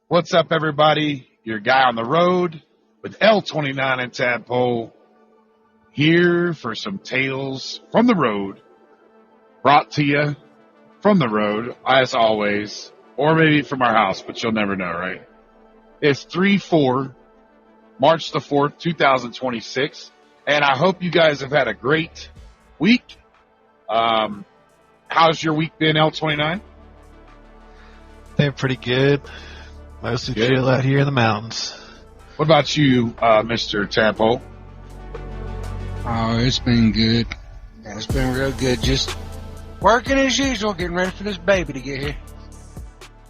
What's up, everybody? Your guy on the road with L29 and Tadpole here for some tales from the road, brought to you from the road, as always, or maybe from our house, but you'll never know, right? It's 3-4, March the 4th, 2026, and I hope you guys have had a great week. How's your week been, L29? They're pretty good. Mostly chill out here in the mountains. What about you, Mr. Tadpole? Oh, it's been good. Yeah, it's been real good. Just working as usual, getting ready for this baby to get here.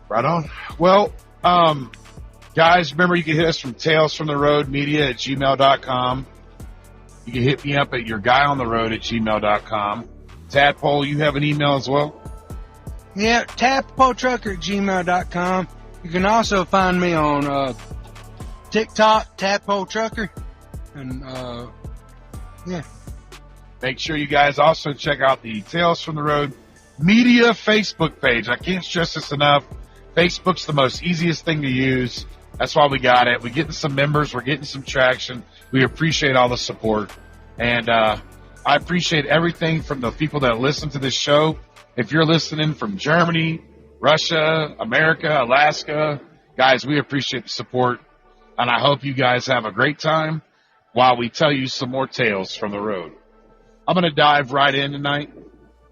Right on. Well, guys, remember you can hit us from talesfromtheroadmedia@gmail.com. You can hit me up at yourguyontheroad@gmail.com. Tadpole, you have an email as well? Yeah, tadpoletrucker@gmail.com. You can also find me on TikTok, Tadpole Trucker. And, yeah. Make sure you guys also check out the Tales from the Road Media Facebook page. I can't stress this enough. Facebook's the most easiest thing to use. That's why we got it. We're getting some members. We're getting some traction. We appreciate all the support. And I appreciate everything from the people that listen to this show. If you're listening from Germany, Russia, America, Alaska, guys, we appreciate the support. And I hope you guys have a great time while we tell you some more tales from the road. I'm going to dive right in tonight.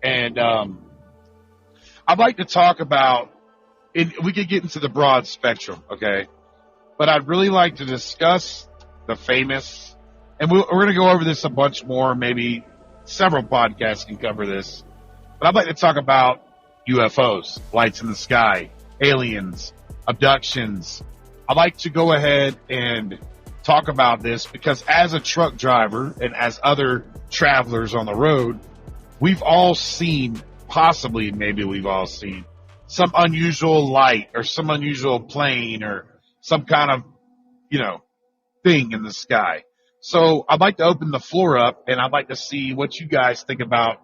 And I'd like to talk about, we could get into the broad spectrum, okay? But I'd really like to discuss the famous, and we're going to go over this a bunch more, maybe several podcasts can cover this. But I'd like to talk about UFOs, lights in the sky, aliens, abductions. I'd like to go ahead and talk about this because as a truck driver and as other travelers on the road, we've all seen, possibly maybe we've all seen, some unusual light or some unusual plane or some kind of, thing in the sky. So I'd like to open the floor up and I'd like to see what you guys think about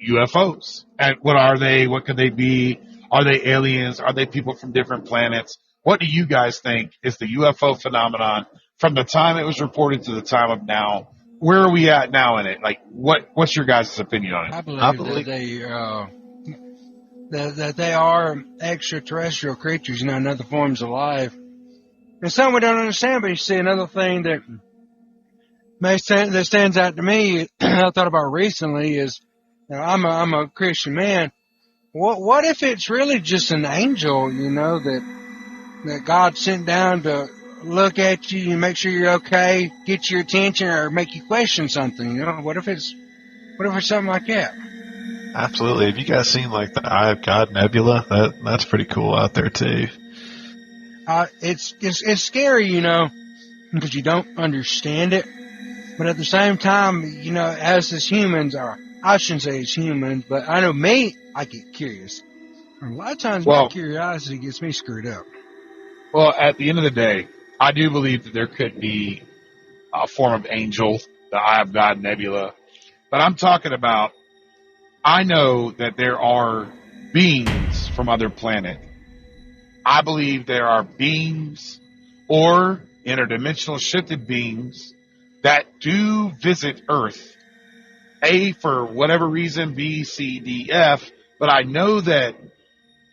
UFOs. And what are they? What could they be? Are they aliens? Are they people from different planets? What do you guys think is the UFO phenomenon from the time it was reported to the time of now? Where are we at now in it? Like, what's your guys' opinion on it? I believe that they are extraterrestrial creatures, another forms of life. And some we don't understand, but you see another thing that stands out to me, I thought about recently is, I'm a Christian man. What if it's really just an angel, that God sent down to look at you and make sure you're okay, get your attention, or make you question something? What if it's something like that? Absolutely. Have you guys seen like the Eye of God Nebula? That's pretty cool out there too. It's scary, because you don't understand it. But at the same time, as humans, or I shouldn't say as humans, but I know me, I get curious. And a lot of times my curiosity gets me screwed up. Well, at the end of the day, I do believe that there could be a form of angel, the Eye of God Nebula. But I'm talking about, I know that there are beings from other planets. I believe there are beings or interdimensional shifted beings that do visit Earth. A, for whatever reason, B, C, D, F. But I know that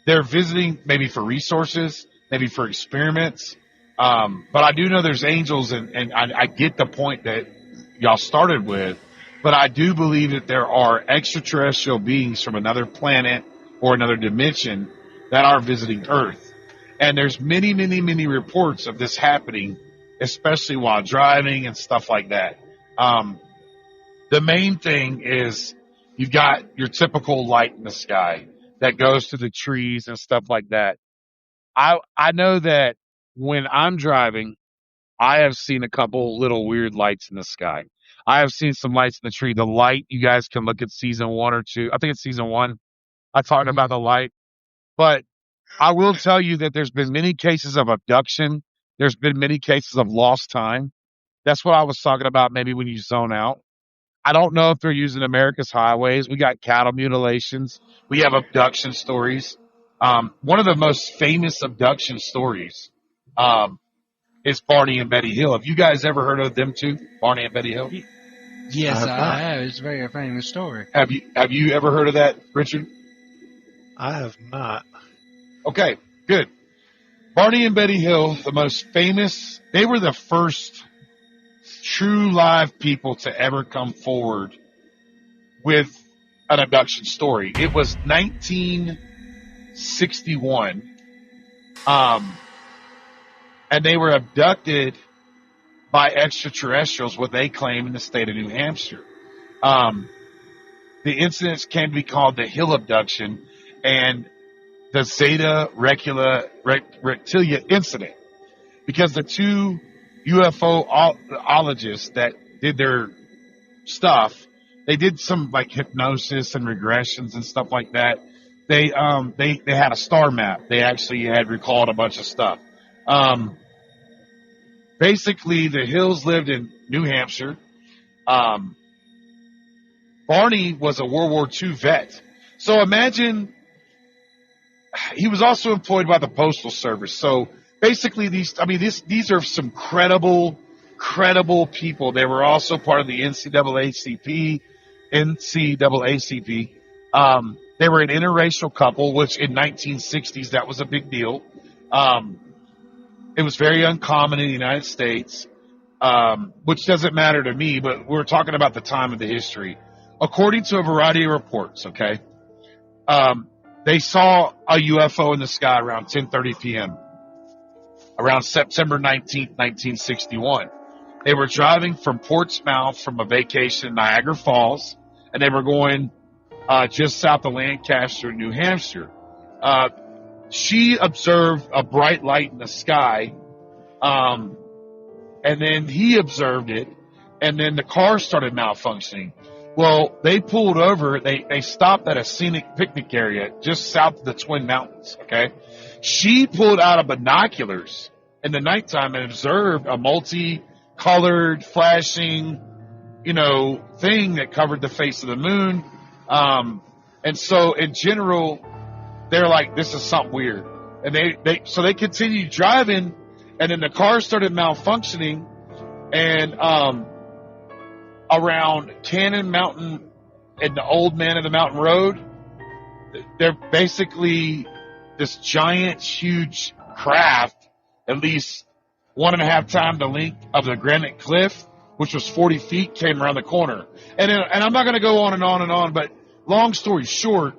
they're visiting maybe for resources, maybe for experiments. But I do know there's angels, and I get the point that y'all started with. But I do believe that there are extraterrestrial beings from another planet or another dimension that are visiting Earth. And there's many, many, many reports of this happening, especially while driving and stuff like that. The main thing is you've got your typical light in the sky that goes to the trees and stuff like that. I know that when I'm driving, I have seen a couple little weird lights in the sky. I have seen some lights in the tree. The light, you guys can look at season 1 or 2. I think it's season 1. I talked about the light. But I will tell you that there's been many cases of abduction. There's been many cases of lost time. That's what I was talking about maybe when you zone out. I don't know if they're using America's highways. We got cattle mutilations. We have abduction stories. One of the most famous abduction stories is Barney and Betty Hill. Have you guys ever heard of them two, Barney and Betty Hill? Yes, I have. It's a very famous story. Have you ever heard of that, Richard? I have not. Okay, good. Barney and Betty Hill, the most famous, they were the first true live people to ever come forward with an abduction story. It was 1961. And they were abducted by extraterrestrials, what they claim, in the state of New Hampshire. The incidents came to be called the Hill abduction and the Zeta Rectilia incident, because the two UFOologists that did their stuff, they did some like hypnosis and regressions and stuff like that. They had a star map. They actually had recalled a bunch of stuff. Basically, the Hills lived in New Hampshire. Barney was a World War II vet. So imagine, he was also employed by the Postal Service. So basically these are some credible people. They were also part of the NCAACP. They were an interracial couple, which in 1960s, that was a big deal. It was very uncommon in the United States, which doesn't matter to me, but we're talking about the time of the history. According to a variety of reports, okay, they saw a UFO in the sky around 10:30 p.m., around September 19th, 1961. They were driving from Portsmouth from a vacation in Niagara Falls, and they were going just south of Lancaster, New Hampshire. She observed a bright light in the sky, and then he observed it, and then the car started malfunctioning. Well, they pulled over. They stopped at a scenic picnic area just south of the Twin Mountains, okay? She pulled out of binoculars in the nighttime and observed a multi-colored, flashing, thing that covered the face of the moon. And so in general, they're like, this is something weird. And so they continued driving, and then the car started malfunctioning, and around Cannon Mountain and the Old Man of the Mountain Road, they're basically this giant, huge craft, at least 1.5 times the length of the granite cliff, which was 40 feet, came around the corner. And I'm not going to go on and on and on, but long story short,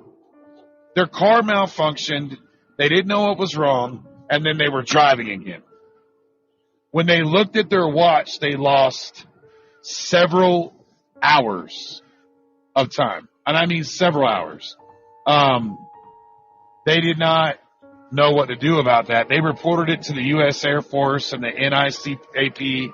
their car malfunctioned. They didn't know what was wrong, and then they were driving again. When they looked at their watch, they lost several hours of time. And I mean several hours. They did not know what to do about that. They reported it to the U.S. Air Force and the NICAP.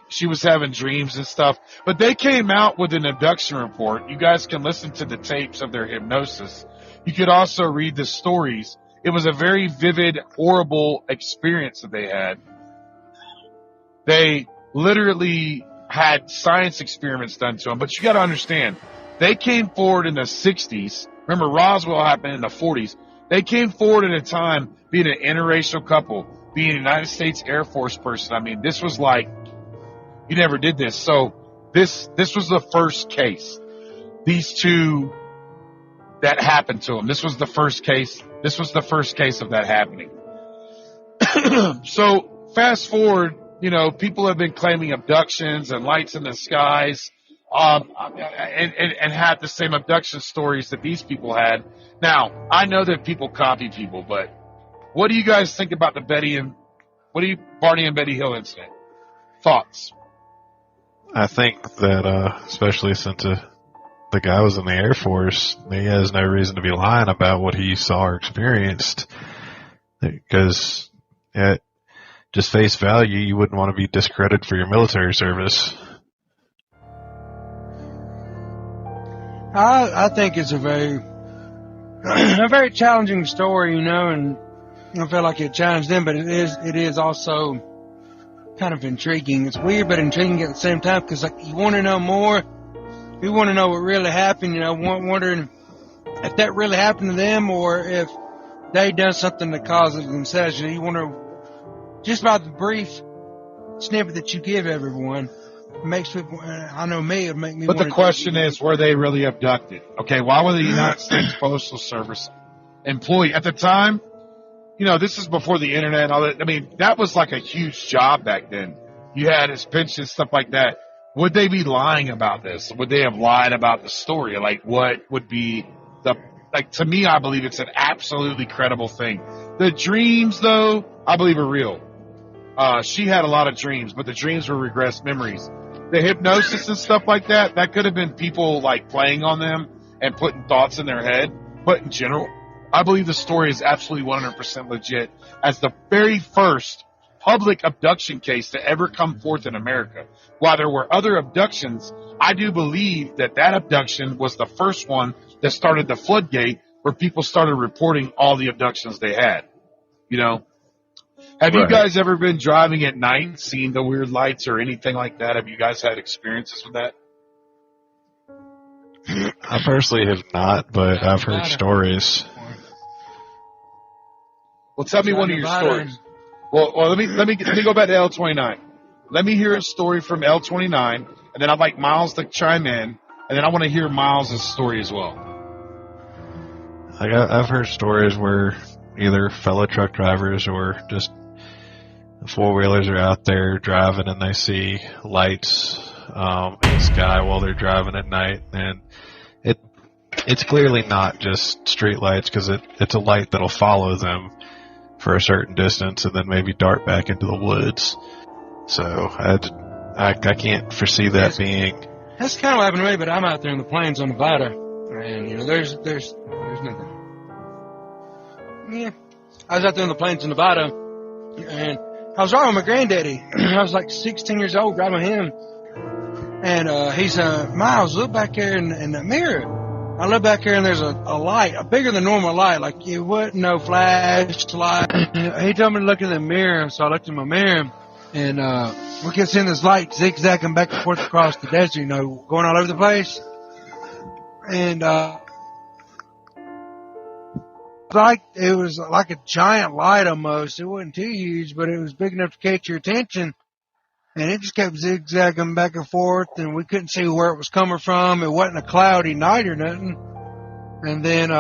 She was having dreams and stuff. But they came out with an abduction report. You guys can listen to the tapes of their hypnosis. You could also read the stories. It was a very vivid, horrible experience that they had. They literally had science experiments done to them. But you got to understand, they came forward in the 60s. Remember, Roswell happened in the 40s. They came forward at a time being an interracial couple, being a United States Air Force person. I mean, this was like, you never did this. So this was the first case. These two that happened to them. This was the first case. This was the first case of that happening. So fast forward, people have been claiming abductions and lights in the skies, and had the same abduction stories that these people had. Now, I know that people copy people, but what do you guys think about the Barney and Betty Hill incident? Thoughts? I think that, especially since the guy was in the Air Force, he has no reason to be lying about what he saw or experienced. Because at just face value, you wouldn't want to be discredited for your military service. I think it's a very challenging story, and I feel like it challenged them, but it is also kind of intriguing. It's weird, but intriguing at the same time, because you want to know more. You want to know what really happened, wondering if that really happened to them or if they done something to cause it themselves. You want to, just about the brief snippet that you give everyone, makes people, I know me, it make me. But the question is, were they really abducted? Okay, why were the United States Postal Service employee at the time? You know, this is before the internet and all that. I mean, that was like a huge job back then. You had his pension, stuff like that. Would they be lying about this? Would they have lied about the story? Like, what would be the, like, to me, I believe it's an absolutely credible thing. The dreams, though, I believe are real. She had a lot of dreams, but the dreams were regressed memories. The hypnosis and stuff like that, that could have been people, like, playing on them and putting thoughts in their head. But in general, I believe the story is absolutely 100% legit as the very first public abduction case to ever come forth in America. While there were other abductions, I do believe that that abduction was the first one that started the floodgate where people started reporting all the abductions they had. You know? Have you guys ever been driving at night, seeing the weird lights or anything like that? Have you guys had experiences with that? I personally have not, but I've heard stories. Well, tell me one of your stories. Well, let me go back to L29. Let me hear a story from L29, and then I'd like Miles to chime in, and then I want to hear Miles' story as well. I've heard stories where either fellow truck drivers or just four-wheelers are out there driving and they see lights in the sky while they're driving at night, and it's clearly not just street lights because it's a light that'll follow them for a certain distance and then maybe dart back into the woods. So I can't foresee that being. That's kind of what happened to me, but I'm out there in the plains on Nevada, and you know there's nothing. Yeah, I was out there in the plains of Nevada, and I was riding with my granddaddy. I was like 16 years old riding with him, and he's Miles, look back there in the mirror. I look back here and there's a light, a bigger than normal light, like it wasn't no flashlight. He told me to look in the mirror, so I looked in my mirror, and we kept seeing this light zigzagging back and forth across the desert, you know, going all over the place. And like it was like a giant light almost. It wasn't too huge, but it was big enough to catch your attention. And it just kept zigzagging back and forth, and we couldn't see where it was coming from. It wasn't a cloudy night or nothing. And then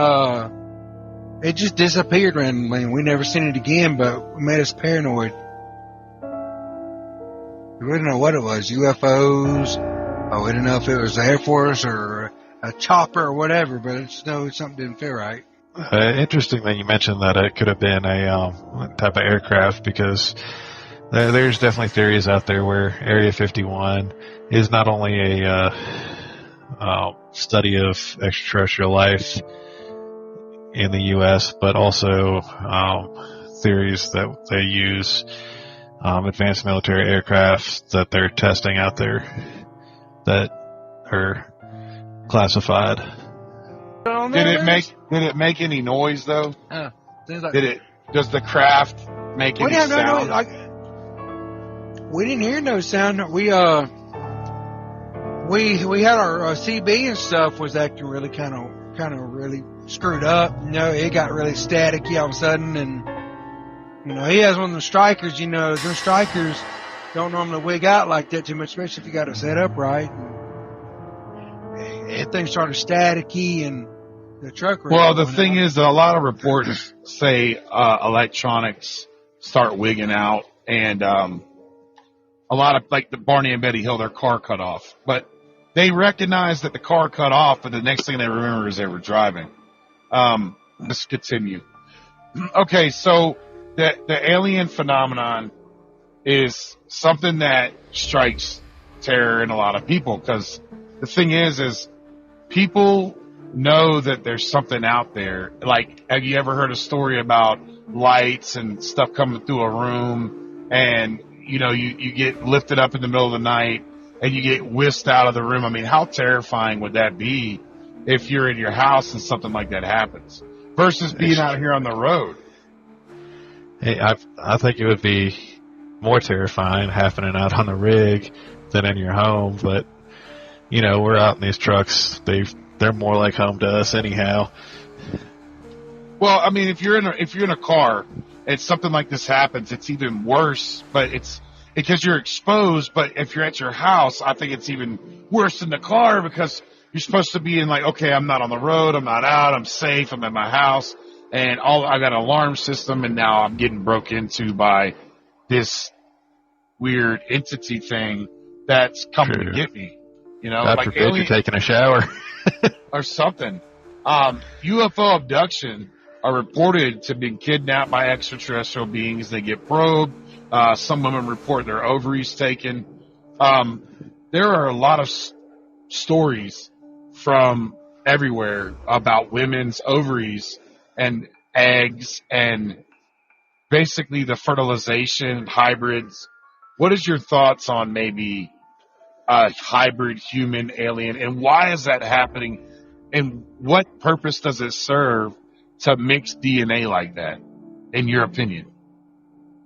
it just disappeared randomly, and we never seen it again, but it made us paranoid. We didn't know what it was, UFOs. Oh, we didn't know if it was the Air Force or a chopper or whatever, but it's something didn't feel right. Interesting that you mentioned that it could have been a type of aircraft, because there's definitely theories out there where Area 51 is not only a study of extraterrestrial life in the U.S., but also theories that they use advanced military aircraft that they're testing out there that are classified. Did it make any noise though? Does the craft make any sound? No, we didn't hear no sound. We had our CB and stuff was acting really kind of really screwed up. You know, it got really staticky all of a sudden, and you know, he has one of the strikers. You know, those strikers don't normally wig out like that too much, especially if you got it set up right. And things started staticky, and the truck. Well, the thing is that a lot of reports say electronics start wigging out, and a lot of, like the Barney and Betty Hill, their car cut off. But they recognized that the car cut off, but the next thing they remember is they were driving. Let's continue. Okay, so the alien phenomenon is something that strikes terror in a lot of people, because the thing is people know that there's something out there. Like, have you ever heard a story about lights and stuff coming through a room, and you know, you get lifted up in the middle of the night and you get whisked out of the room? I mean, how terrifying would that be if you're in your house and something like that happens versus being out here on the road? Hey, I think it would be more terrifying happening out on the rig than in your home. But, you know, we're out in these trucks. They they're more like home to us anyhow. Well, I mean, if you're in a car and something like this happens, it's even worse. But it's because you're exposed. But if you're at your house, I think it's even worse than the car because you're supposed to be in like, okay, I'm not on the road, I'm not out, I'm safe, I'm at my house, and I got an alarm system, and now I'm getting broke into by this weird entity thing that's coming to get me. You know, God like forbid you're taking a shower or something. UFO abduction are reported to be kidnapped by extraterrestrial beings. They get probed. Some women report their ovaries taken. There are a lot of stories from everywhere about women's ovaries and eggs and basically the fertilization hybrids. What is your thoughts on maybe a hybrid human alien, and why is that happening, and what purpose does it serve to mix DNA like that, in your opinion?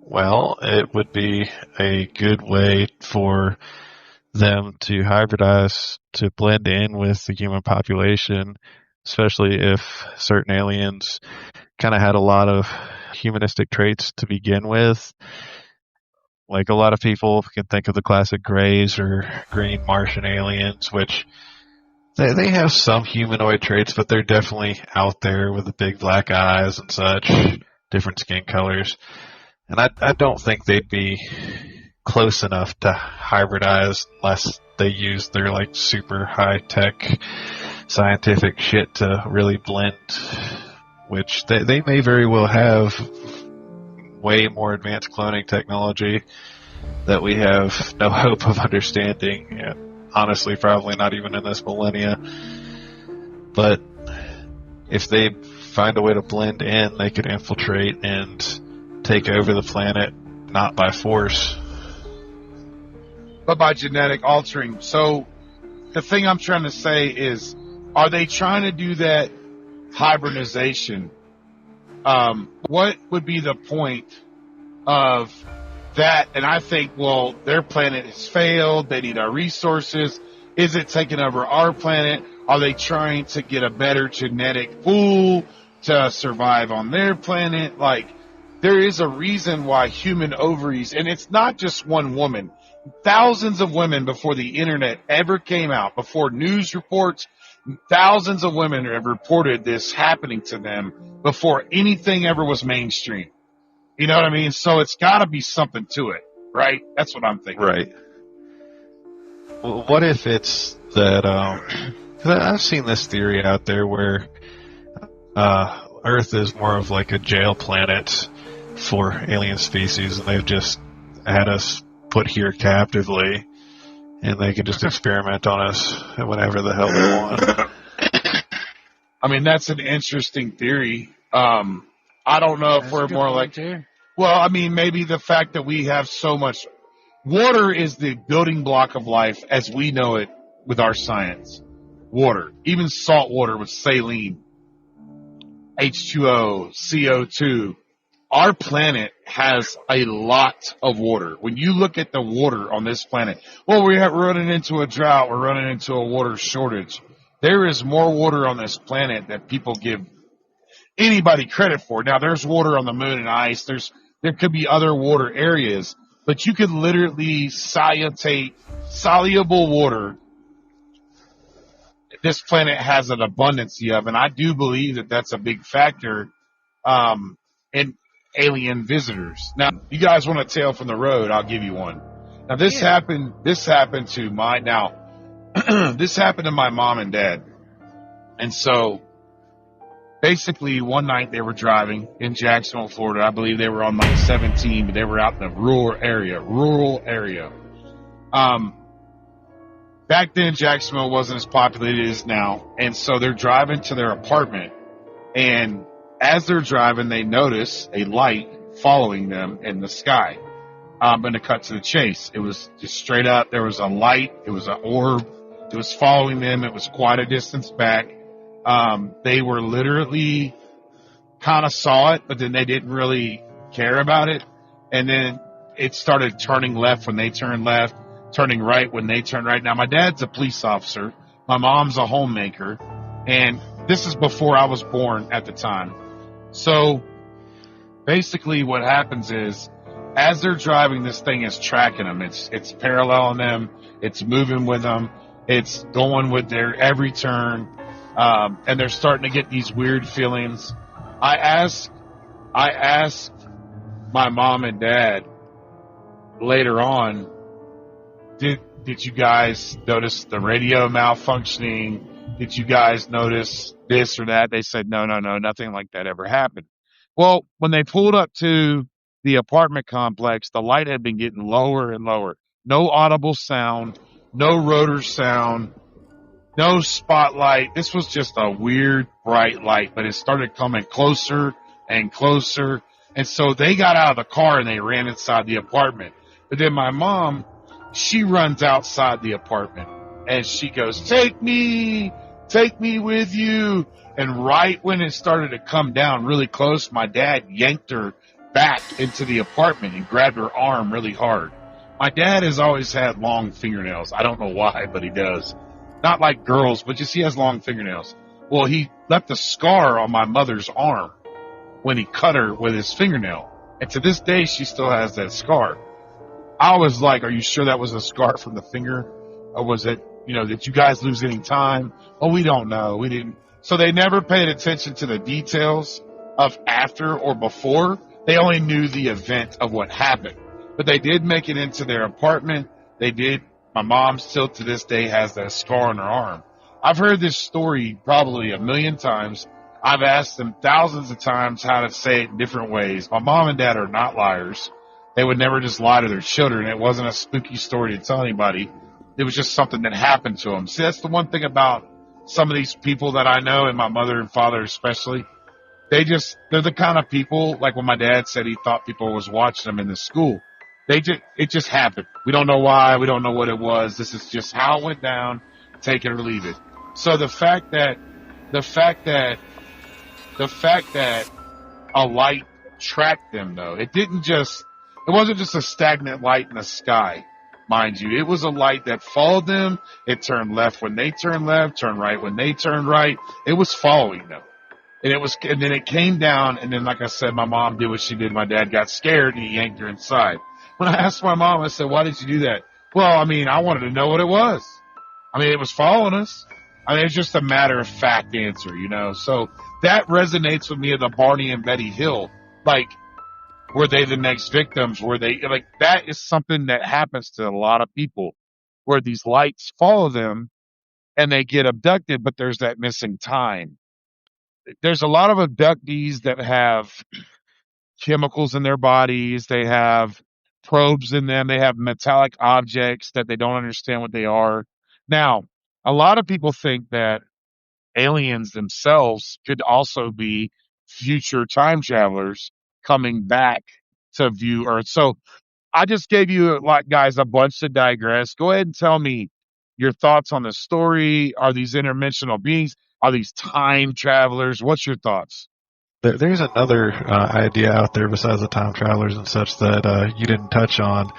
Well, it would be a good way for them to hybridize to blend in with the human population, especially if certain aliens kind of had a lot of humanistic traits to begin with. Like a lot of people can think of the classic grays or green Martian aliens, which they have some humanoid traits, but they're definitely out there with the big black eyes and such, different skin colors. And I don't think they'd be close enough to hybridize unless they use their like super high tech scientific shit to really blend, which they may very well have way more advanced cloning technology that we have no hope of understanding. And honestly, probably not even in this millennia. But if they find a way to blend in, they could infiltrate and take over the planet, not by force, but by genetic altering. So the thing I'm trying to say is, are they trying to do that hybridization? What would be the point of that? And I think, well, their planet has failed. They need our resources. Is it taking over our planet? Are they trying to get a better genetic pool to survive on their planet? Like, there is a reason why human ovaries, and it's not just one woman. Thousands of women before the internet ever came out, before news reports, thousands of women have reported this happening to them before anything ever was mainstream. You know what I mean? So it's got to be something to it, right? That's what I'm thinking. Right. Well, what if it's that, 'cause I've seen this theory out there where Earth is more of like a jail planet for alien species, and they've just had us put here captively, and they can just experiment on us whenever the hell they want. I mean, that's an interesting theory. I don't know if we're more like, well, I mean, maybe the fact that we have so much water is the building block of life as we know it with our science. Water, even salt water with saline, H2O, CO2. Our planet has a lot of water. When you look at the water on this planet, well, we're running into a drought. We're running into a water shortage. There is more water on this planet that people give anybody credit for. Now, there's water on the moon and ice. There could be other water areas, but you could literally soluble water. This planet has an abundance of, and I do believe that that's a big factor in alien visitors. Now, you guys want a tale from the road? I'll give you one. Now, this happened to my mom and dad, and so basically one night they were driving in Jacksonville, Florida. I believe they were on like 17, but they were out in the rural area. Back then, Jacksonville wasn't as populated as it is now, and so they're driving to their apartment, and as they're driving, they notice a light following them in the sky. I'm going to cut to the chase. It was just straight up. There was a light. It was an orb. It was following them. It was quite a distance back. They were literally kind of saw it, but then they didn't really care about it. And then it started turning left when they turned left, turning right when they turned right. Now, my dad's a police officer. My mom's a homemaker. And this is before I was born at the time. So basically what happens is, as they're driving, this thing is tracking them. It's paralleling them. It's moving with them. It's going with their every turn. And they're starting to get these weird feelings. I asked my mom and dad later on, did you guys notice the radio malfunctioning? Did you guys notice this or that? They said, no, nothing like that ever happened. Well, when they pulled up to the apartment complex, the light had been getting lower and lower. No audible sound, no rotor sound, no spotlight. This was just a weird, bright light, but it started coming closer and closer. And so they got out of the car and they ran inside the apartment. But then my mom, she runs outside the apartment and she goes, take me with you. And right when it started to come down really close, my dad yanked her back into the apartment and grabbed her arm really hard. My dad has always had long fingernails. I don't know why, but he does. Not like girls, but just he has long fingernails. Well, he left a scar on my mother's arm when he cut her with his fingernail. And to this day, she still has that scar. I was like, are you sure that was a scar from the finger? Or was it, did you guys lose any time? Oh, we don't know. We didn't. So they never paid attention to the details of after or before. They only knew the event of what happened. But they did make it into their apartment. They did. My mom still to this day has that scar on her arm. I've heard this story probably 1,000,000 times. I've asked them thousands of times how to say it in different ways. My mom and dad are not liars. They would never just lie to their children. It wasn't a spooky story to tell anybody. It was just something that happened to them. See, that's the one thing about some of these people that I know, and my mother and father especially. They're the kind of people, like when my dad said he thought people was watching them in the school. It just happened. We don't know why. We don't know what it was. This is just how it went down. Take it or leave it. So the fact that a light tracked them, though, it wasn't just a stagnant light in the sky, mind you. It was a light that followed them. It turned left when they turned left, turned right when they turned right. It was following them. And then it came down, and then, like I said, my mom did what she did. My dad got scared, and he yanked her inside. When I asked my mom, I said, why did you do that? Well, I wanted to know what it was. It was following us. It's just a matter of fact answer, So that resonates with me of the Barney and Betty Hill. Like, were they the next victims? That is something that happens to a lot of people, where these lights follow them and they get abducted, but there's that missing time. There's a lot of abductees that have chemicals in their bodies. They have probes in them. They have metallic objects that they don't understand what they are. Now, a lot of people think that aliens themselves could also be future time travelers coming back to view Earth. So I just gave you, guys, a bunch to digress. Go ahead and tell me your thoughts on the story. Are these interdimensional beings? Are these time travelers? What's your thoughts? There's another idea out there besides the time travelers and such that you didn't touch on.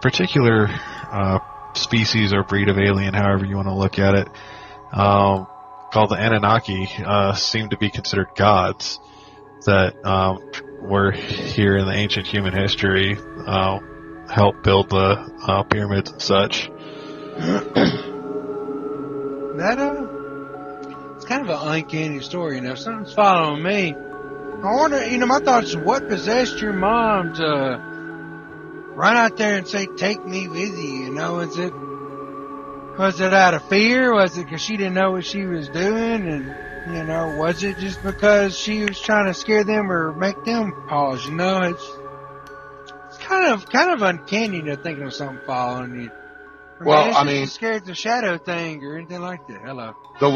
Particular species or breed of alien, however you want to look at it, called the Anunnaki, seem to be considered gods that were here in the ancient human history, helped build the pyramids and such. It's kind of an uncanny story, something's following me. I wonder, my thoughts, what possessed your mom to run out there and say, take me with you, was it out of fear? Was it because she didn't know what she was doing? And, was it just because she was trying to scare them or make them pause? It's kind of uncanny to think of something following you. It's scared the shadow thing or anything like that. Hello. The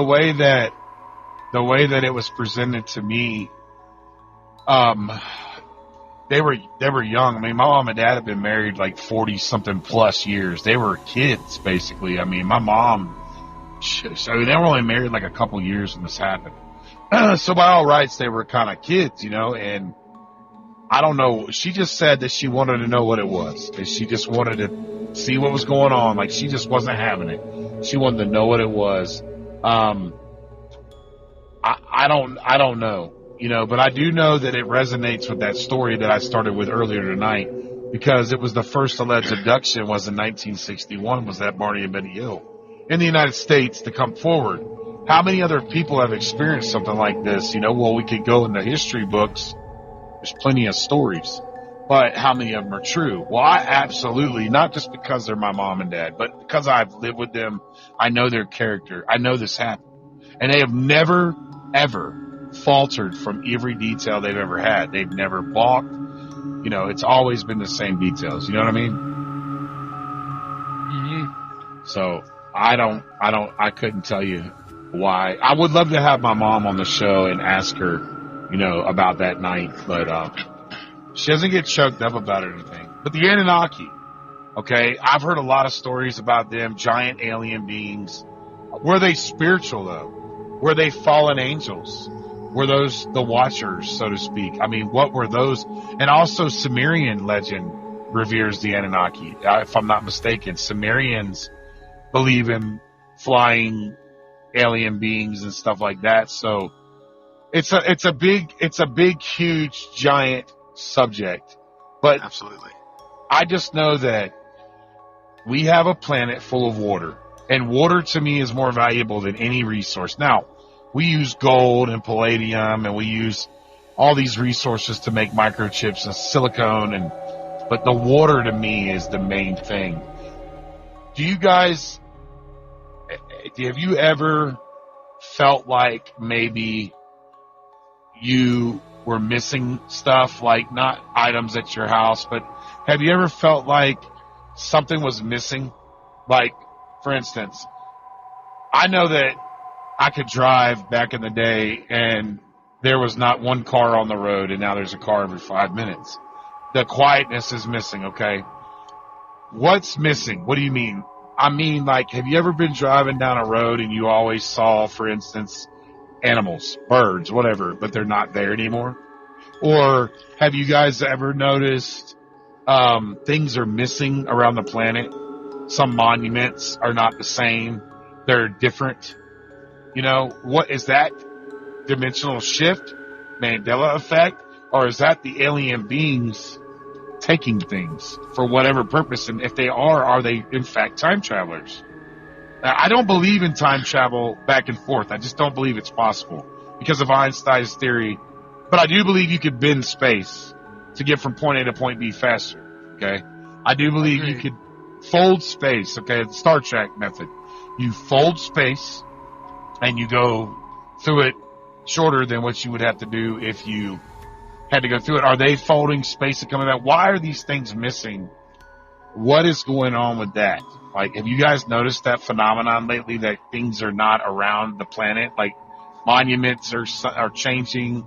way that it was presented to me, they were young. My mom and dad had been married like 40 something plus years. They were kids, basically. My mom, they were only married like a couple years when this happened. So by all rights, they were kind of kids, and I don't know. She just said that she wanted to know what it was. That she just wanted to see what was going on. Like, she just wasn't having it. She wanted to know what it was. I don't know, you know, but I do know that it resonates with that story that I started with earlier tonight, because it was the first alleged abduction was in 1961, was that Barney and Betty Hill in the United States to come forward. How many other people have experienced something like this? You know, well, we could go in the history books. There's plenty of stories, but how many of them are true? Well, I absolutely, not just because they're my mom and dad, but because I've lived with them. I know their character. I know this happened, and they have never, ever faltered from every detail they've ever had. They've never balked. You know, it's always been the same details. You know what I mean? Mm-hmm. So I couldn't tell you why. I would love to have my mom on the show and ask her, you know, about that night, but she doesn't get choked up about it or anything. But the Anunnaki, okay, I've heard a lot of stories about them, giant alien beings. Were they spiritual, though? Were they fallen angels? Were those the watchers, so to speak? I mean, what were those? And also, Sumerian legend reveres the Anunnaki. If I'm not mistaken, Sumerians believe in flying alien beings and stuff like that. So it's a big, huge, giant subject. But Absolutely. I just know that we have a planet full of water, and water to me is more valuable than any resource. Now, we use gold and palladium, and we use all these resources to make microchips and silicone, but the water to me is the main thing. Have you ever felt like maybe you were missing stuff, like not items at your house, but have you ever felt like something was missing? Like, for instance, I know that I could drive back in the day and there was not one car on the road, and now there's a car every 5 minutes. The quietness is missing, okay? What's missing? What do you mean? I mean, like, have you ever been driving down a road and you always saw, for instance, animals, birds, whatever, but they're not there anymore? Or have you guys ever noticed things are missing around the planet? Some monuments are not the same. They're different. You know, what is that? Dimensional shift? Mandela effect? Or is that the alien beings taking things for whatever purpose? And if they are they in fact time travelers? Now, I don't believe in time travel back and forth. I just don't believe it's possible because of Einstein's theory. But I do believe you could bend space to get from point A to point B faster. Okay. I do believe you could fold space. Okay. The Star Trek method. You fold space and you go through it shorter than what you would have to do if you had to go through it. Are they folding space and coming back? Why are these things missing? What is going on with that? Like, have you guys noticed that phenomenon lately, that things are not around the planet? Like, monuments are changing.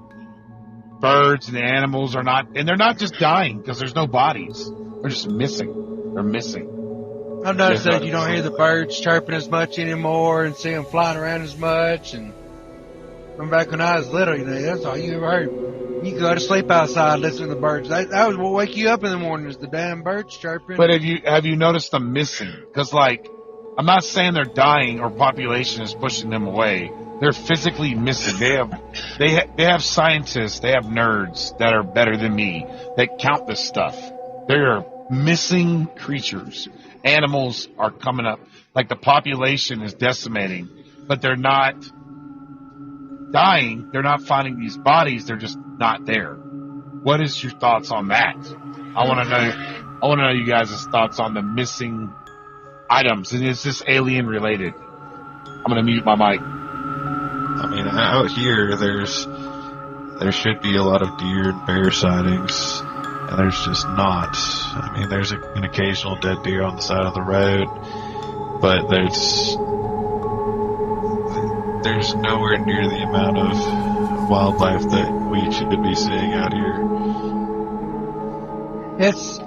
Birds and the animals are not, and they're not just dying because there's no bodies. They're just missing. They're missing. I've noticed that you don't hear the birds chirping as much anymore and see them flying around as much. And from back when I was little, you know, that's all you ever heard. You could go to sleep outside listening to the birds. That was what wake you up in the morning, is the damn birds chirping. But have you noticed them missing? Because, like, I'm not saying they're dying or population is pushing them away. They're physically missing. They have scientists, they have nerds that are better than me that count this stuff. They are missing creatures. Animals are coming up. Like, the population is decimating, but they're not dying. They're not finding these bodies. They're just not there. What is your thoughts on that? I want to know you guys' thoughts on the missing items. And is this alien related? I'm going to mute my mic. I mean, out here, there should be a lot of deer and bear sightings, and there's just not. I mean, there's an occasional dead deer on the side of the road, but there's nowhere near the amount of wildlife that we should be seeing out here. It's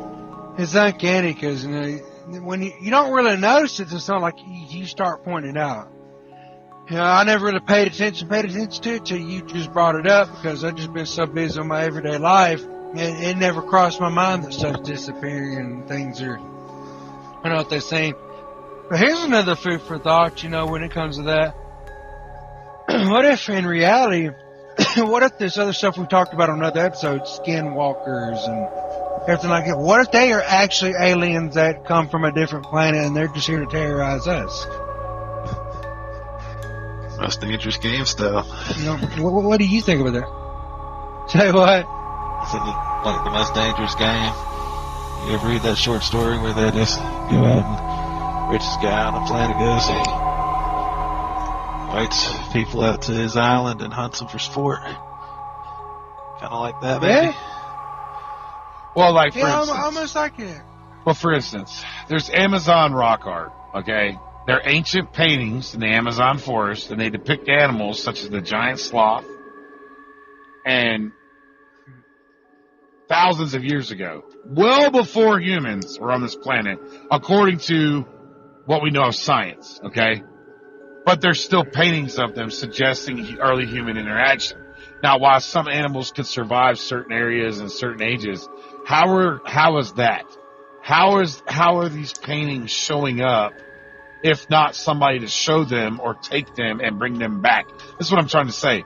uncanny because, you know, when you don't really notice it, it's not like you start pointing it out. You know, I never really paid attention to it till you just brought it up, because I've just been so busy on my everyday life. it never crossed my mind that stuff's disappearing and things are, I know what they're saying. But here's another food for thought, when it comes to that. What if in reality, what if this other stuff we talked about on other episodes, skinwalkers and everything like that, what if they are actually aliens that come from a different planet and they're just here to terrorize us? Most dangerous game stuff. What do you think about that? Say what? It's like the most dangerous game. You ever read that short story where they just go out and richest guy on the planet goes, he invites people out to his island and hunts them for sport? Kind of like that, maybe? Yeah. Well, like, for instance, almost like it. Well, for instance, there's Amazon rock art, okay? They're ancient paintings in the Amazon forest, and they depict animals such as the giant sloth. And thousands of years ago, well before humans were on this planet, according to what we know of science, okay? But there's still paintings of them suggesting early human interaction. Now, while some animals could survive certain areas and certain ages, how is that? How are these paintings showing up if not somebody to show them or take them and bring them back? This is what I'm trying to say.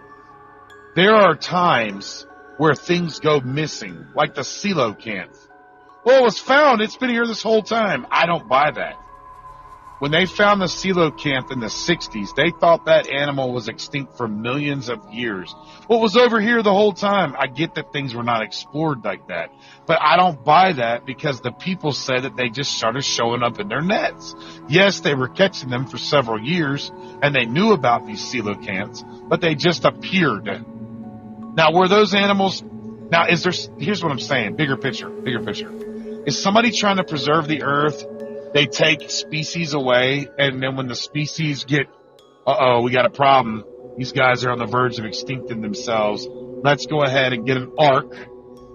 There are times where things go missing, like the coelacanth. Well, it was found. It's been here this whole time. I don't buy that. When they found the coelacanth in the 60s, they thought that animal was extinct for millions of years. Well, it was over here the whole time. I get that things were not explored like that, but I don't buy that because the people said that they just started showing up in their nets. Yes, they were catching them for several years, and they knew about these coelacanths, but they just appeared. Now, were those animals... Now, here's what I'm saying, bigger picture. Is somebody trying to preserve the earth? They take species away, and then when the species get, we got a problem, these guys are on the verge of extincting themselves, let's go ahead and get an ark,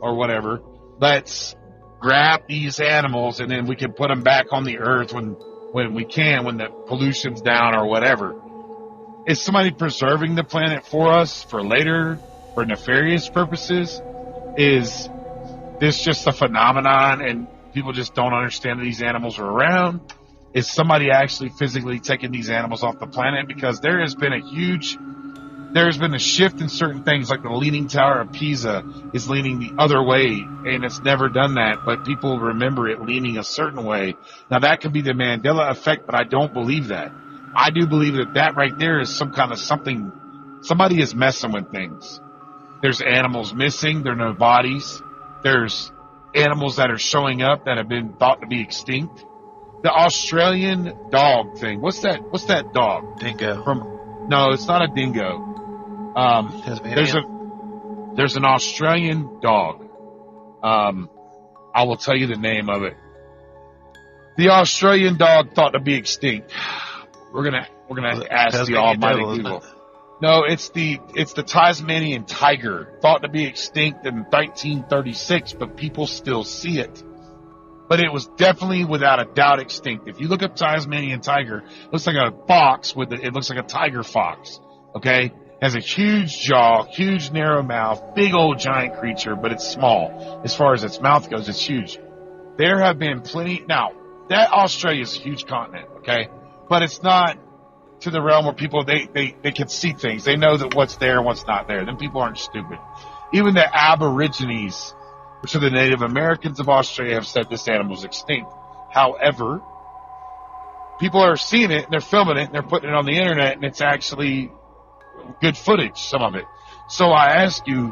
or whatever, let's grab these animals, and then we can put them back on the earth when we can, when the pollution's down, or whatever. Is somebody preserving the planet for us, for later, for nefarious purposes? Is this just a phenomenon, and people just don't understand that these animals are around? Is somebody actually physically taking these animals off the planet? Because there has been a shift in certain things, like the Leaning Tower of Pisa is leaning the other way, and it's never done that, but people remember it leaning a certain way. Now, that could be the Mandela effect, but I don't believe that. I do believe that right there is some kind of something. Somebody is messing with things. There's animals missing. There are no bodies. There's animals that are showing up that have been thought to be extinct. The Australian dog thing. What's that dog? Dingo. No, it's not a dingo. There's an Australian dog. I will tell you the name of it. The Australian dog thought to be extinct. We're gonna ask the almighty Google. No, it's the Tasmanian tiger, thought to be extinct in 1936, but people still see it. But it was definitely, without a doubt, extinct. If you look up Tasmanian tiger, it looks like a fox it looks like a tiger fox. Okay, has a huge jaw, huge narrow mouth, big old giant creature, but it's small as far as its mouth goes. It's huge. There have been plenty. Now, that Australia is a huge continent, okay, but it's not to the realm where people, they can see things. They know that what's there and what's not there. Then people aren't stupid. Even the Aborigines, which are the Native Americans of Australia, have said this animal's extinct. However, people are seeing it, and they're filming it, and they're putting it on the internet, and it's actually good footage, some of it. So I ask you,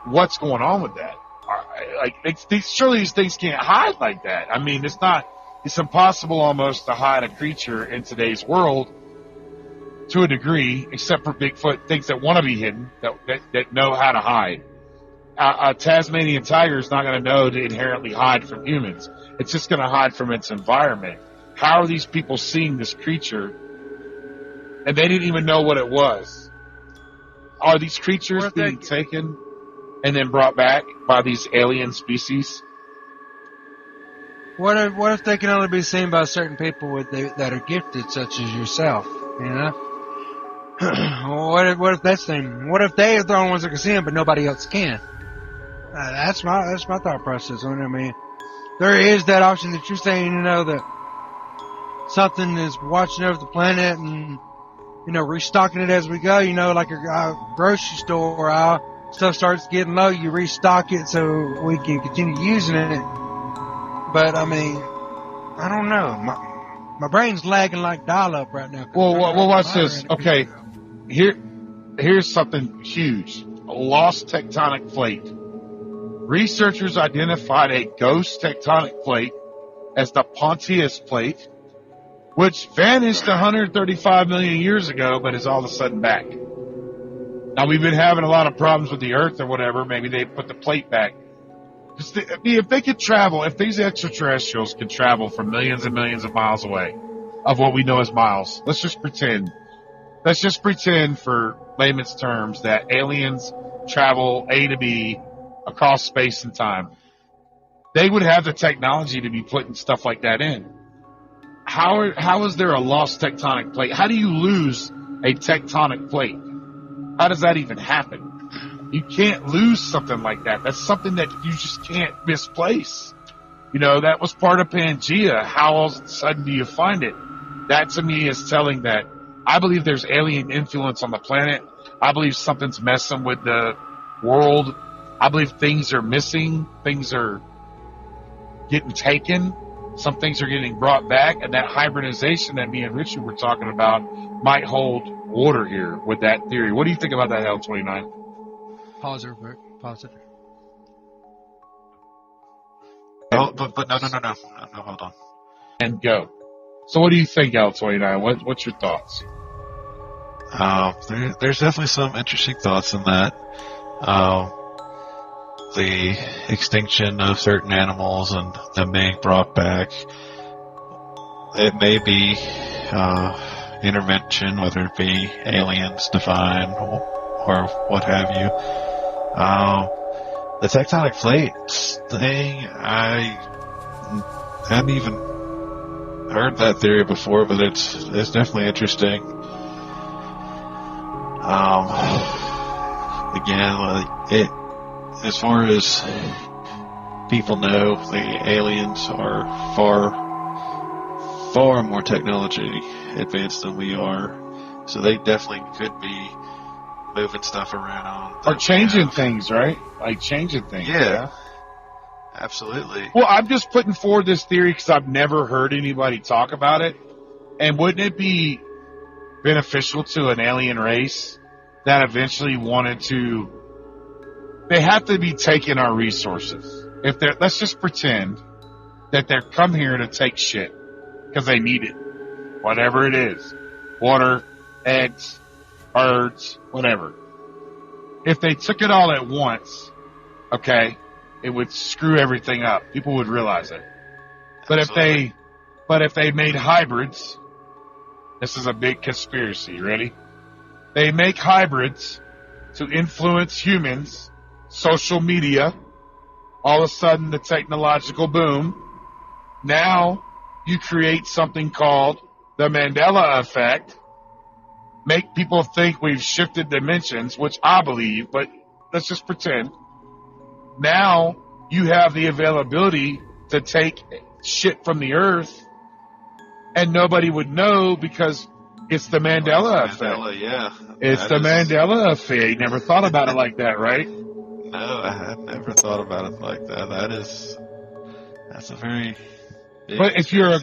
what's going on with that? Surely these things can't hide like that. I mean, it's impossible almost to hide a creature in today's world to a degree, except for Bigfoot, things that want to be hidden, that know how to hide. A Tasmanian tiger is not going to know to inherently hide from humans. It's just going to hide from its environment. How are these people seeing this creature and they didn't even know what it was? Are these creatures being taken and then brought back by these alien species? What if they can only be seen by certain people that are gifted, such as yourself? You know. What if that's the thing? What if they are the only ones that can see them, but nobody else can? That's my thought process on it. I mean, there is that option that you're saying, that something is watching over the planet and, restocking it as we go, like a grocery store aisle. Stuff starts getting low, you restock it so we can continue using it. But, I mean, I don't know. My brain's lagging like dial-up right now. Well, watch this. Okay, here's something huge. A lost tectonic plate. Researchers identified a ghost tectonic plate as the Pontius plate, which vanished 135 million years ago, but is all of a sudden back. Now, we've been having a lot of problems with the Earth or whatever. Maybe they put the plate back. If they could travel, if these extraterrestrials could travel from millions and millions of miles away of what we know as miles, let's just pretend for layman's terms that aliens travel A to B across space and time. They would have the technology to be putting stuff like that in. How is there a lost tectonic plate? How do you lose a tectonic plate? How does that even happen? You can't lose something like that. That's something that you just can't misplace. That was part of Pangea. How all of a sudden do you find it? That to me is telling that I believe there's alien influence on the planet. I believe something's messing with the world. I believe things are missing. Things are getting taken. Some things are getting brought back. And that hybridization that me and Richard were talking about might hold water here with that theory. What do you think about that, L29? Pause real quick. Pause it. Oh, but no, hold on. And go. So what do you think, L29? What's your thoughts? There's definitely some interesting thoughts in that. The extinction of certain animals and them being brought back. It may be intervention, whether it be aliens, divine, or what have you. The tectonic plates thing, I hadn't even heard that theory before, but it's definitely interesting. Again, as far as people know, the aliens are far more technology advanced than we are, so they definitely could be moving stuff around. Or changing things, right? Like changing things. Yeah. Absolutely. Well, I'm just putting forward this theory because I've never heard anybody talk about it. And wouldn't it be beneficial to an alien race that eventually wanted to... They have to be taking our resources. Let's just pretend that they're come here to take shit because they need it. Whatever it is. Water, eggs, birds, whatever. If they took it all at once, okay, it would screw everything up. People would realize it. But if they made hybrids, this is a big conspiracy, ready? They make hybrids to influence humans, social media, all of a sudden the technological boom. Now you create something called the Mandela effect. Make people think we've shifted dimensions, which I believe, but let's just pretend. Now you have the availability to take shit from the earth and nobody would know because it's the Mandela effect. Mandela, yeah. It's the Mandela effect. You never thought about it like that, right? No, I had never thought about it like that. That's a very big... But if you're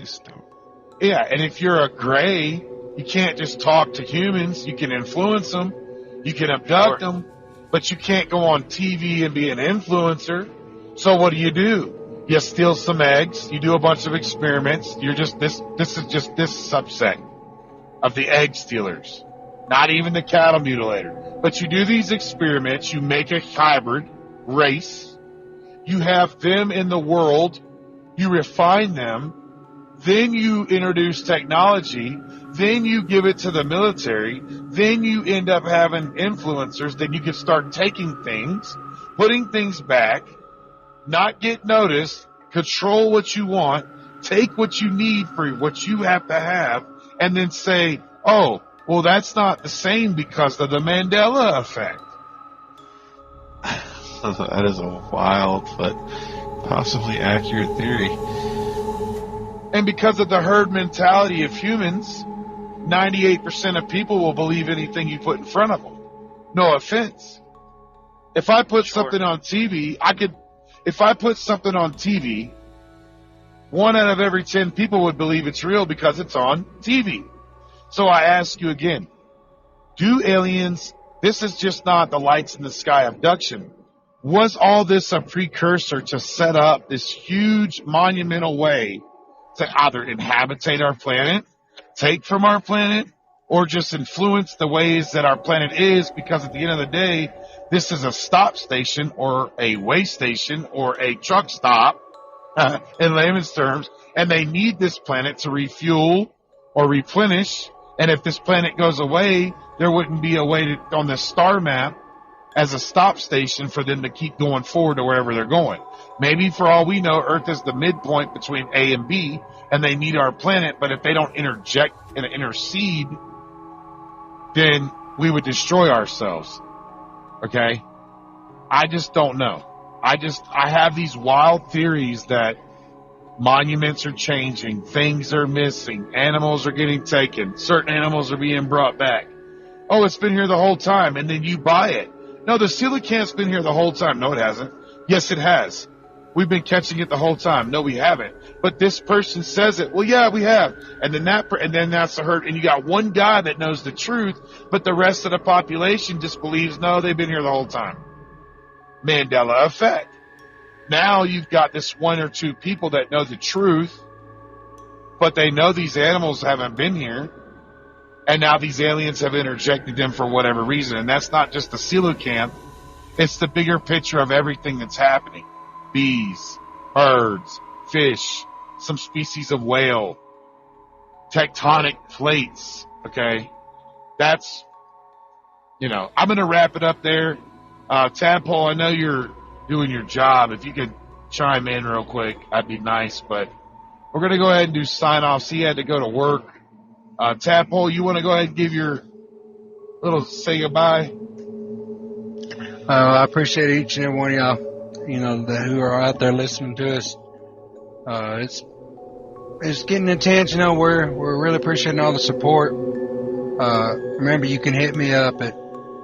if you're a gray, you can't just talk to humans. You can influence them. You can abduct them. But you can't go on TV and be an influencer. So what do? You steal some eggs. You do a bunch of experiments. You're just this is just this subset of the egg stealers. Not even the cattle mutilator. But you do these experiments. You make a hybrid race. You have them in the world. You refine them. Then you introduce technology. Then you give it to the military. Then you end up having influencers. Then you can start taking things, putting things back, not get noticed, control what you want, take what you need for what you have to have, and then say, oh, well, that's not the same because of the Mandela effect. That is a wild but possibly accurate theory. And because of the herd mentality of humans, 98% of people will believe anything you put in front of them. No offense. If I put something on TV, if I put something on TV, 1 out of every 10 people would believe it's real because it's on TV. So I ask you again, do aliens, this is just not the lights in the sky abduction. Was all this a precursor to set up this huge monumental way to either inhabitate our planet, take from our planet, or just influence the ways that our planet is? Because at the end of the day, this is a stop station or a way station or a truck stop, in layman's terms, and they need this planet to refuel or replenish. And if this planet goes away, there wouldn't be a way to, on the star map as a stop station for them to keep going forward to wherever they're going. Maybe for all we know, Earth is the midpoint between A and B, and they need our planet, but if they don't interject and intercede, then we would destroy ourselves. Okay? I just don't know. I have these wild theories that monuments are changing, things are missing, animals are getting taken, certain animals are being brought back. Oh, it's been here the whole time, and then you buy it. No, the coelacanth's been here the whole time. No, it hasn't. Yes, it has. We've been catching it the whole time. No, we haven't. But this person says it. Well, yeah, we have. And then that's the herd. And you got one guy that knows the truth, but the rest of the population just believes, no, they've been here the whole time. Mandela effect. Now you've got this 1 or 2 people that know the truth, but they know these animals haven't been here. And now these aliens have interjected them for whatever reason. And that's not just the coelacanth. It's the bigger picture of everything that's happening. Bees, birds, fish, some species of whale, tectonic plates, okay? That's, I'm going to wrap it up there. Tadpole, I know you're doing your job. If you could chime in real quick, that'd be nice. But we're going to go ahead and do sign-offs. He had to go to work. Tadpole, you want to go ahead and give your little say goodbye? I appreciate each and every one of y'all, who are out there listening to us. It's getting intense. We're really appreciating all the support. Remember, you can hit me up at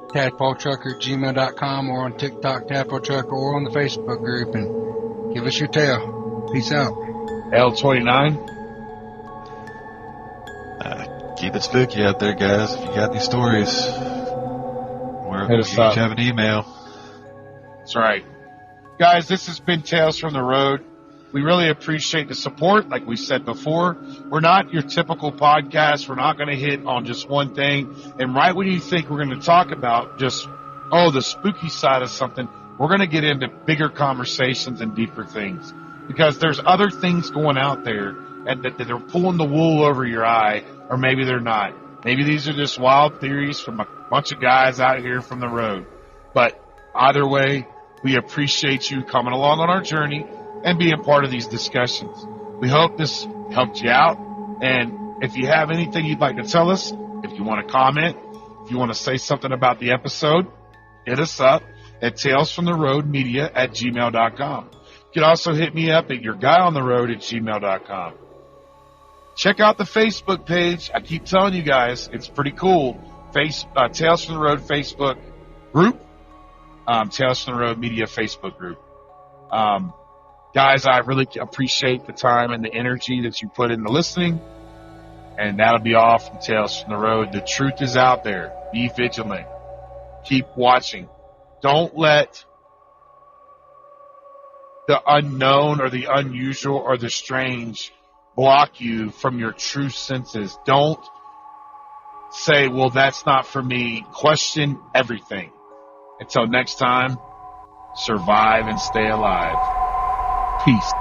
tadpoletrucker@gmail.com or on TikTok, tadpoletrucker, or on the Facebook group, and give us your tale. Peace out. L29. Keep it spooky out there, guys. If you got any stories, Hit us you up. have an email. That's right. Guys, this has been Tales from the Road. We really appreciate the support. Like we said before, we're not your typical podcast. We're not going to hit on just one thing. And right when you think we're going to talk about just, the spooky side of something, we're going to get into bigger conversations and deeper things. Because there's other things going out there and that they're pulling the wool over your eye, or maybe they're not. Maybe these are just wild theories from a bunch of guys out here from the road. But either way, we appreciate you coming along on our journey and being part of these discussions. We hope this helped you out. And if you have anything you'd like to tell us, if you want to comment, if you want to say something about the episode, hit us up at talesfromtheroadmedia@gmail.com. You can also hit me up at yourguyontheroad@gmail.com. Check out the Facebook page. I keep telling you guys, it's pretty cool. Tales from the Road Facebook group. Tales from the Road Media Facebook group. Guys, I really appreciate the time and the energy that you put into listening. And that'll be all from Tales from the Road. The truth is out there. Be vigilant. Keep watching. Don't let the unknown or the unusual or the strange block you from your true senses. Don't say, well, that's not for me. Question everything. Until next time, survive and stay alive. Peace.